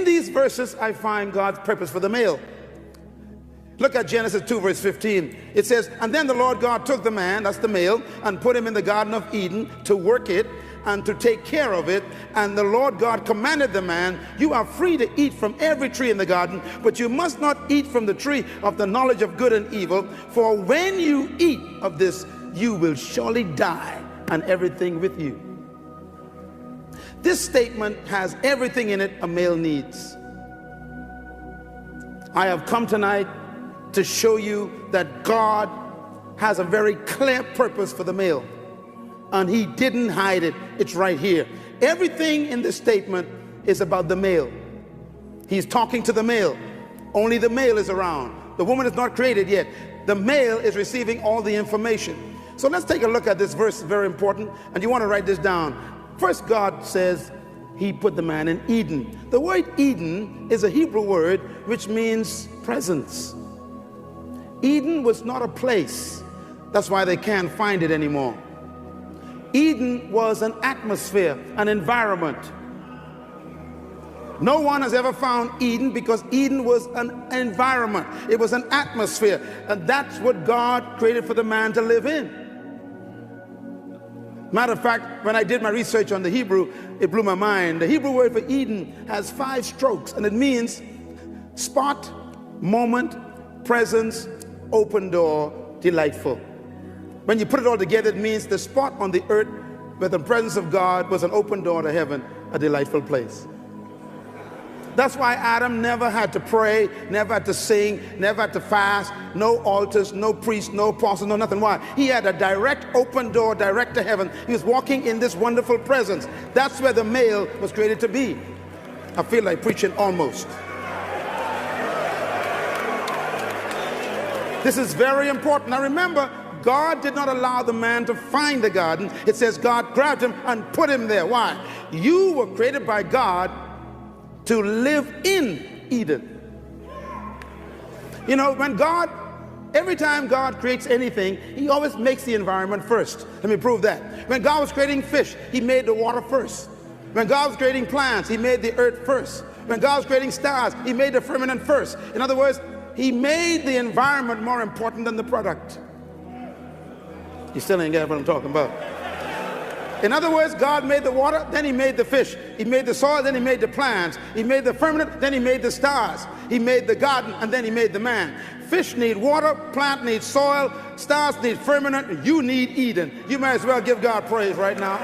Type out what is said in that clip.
these verses, I find God's purpose for the male. Look at Genesis 2, verse 15. It says, and then the Lord God took the man, that's the male, and put him in the Garden of Eden to work it and to take care of it. And the Lord God commanded the man, you are free to eat from every tree in the garden, but you must not eat from the tree of the knowledge of good and evil, for when you eat of this, you will surely die, and everything with you. This statement has everything in it a male needs. I have come tonight to show you that God has a very clear purpose for the male, and he didn't hide it. It's right here. Everything in this statement is about the male. He's talking to the male. Only the male is around. The woman is not created yet. The male is receiving all the information. So let's take a look at this verse. Very important, and you want to write this down. First, God says he put the man in Eden. The word Eden is a Hebrew word which means presence. Eden was not a place. That's why they can't find it anymore. Eden was an atmosphere, an environment. No one has ever found Eden because Eden was an environment. It was an atmosphere. And that's what God created for the man to live in. Matter of fact, when I did my research on the Hebrew, it blew my mind. The Hebrew word for Eden has 5 strokes, and it means spot, moment, presence, open door, delightful. When you put it all together, it means the spot on the earth where the presence of God was an open door to heaven, a delightful place. That's why Adam never had to pray, never had to sing, never had to fast, no altars, no priests, no apostles, no nothing. Why? He had a direct open door, direct to heaven. He was walking in this wonderful presence. That's where the male was created to be. I feel like preaching almost. This is very important. Now remember, God did not allow the man to find the garden. It says God grabbed him and put him there. Why? You were created by God to live in Eden. You know, every time God creates anything, he always makes the environment first. Let me prove that. When God was creating fish, he made the water first. When God was creating plants, he made the earth first. When God was creating stars, he made the firmament first. In other words, he made the environment more important than the product. You still ain't get what I'm talking about. In other words, God made the water, then he made the fish. He made the soil, then he made the plants. He made the firmament, then he made the stars. He made the garden, and then he made the man. Fish need water, plant needs soil, stars need firmament, you need Eden. You might as well give God praise right now.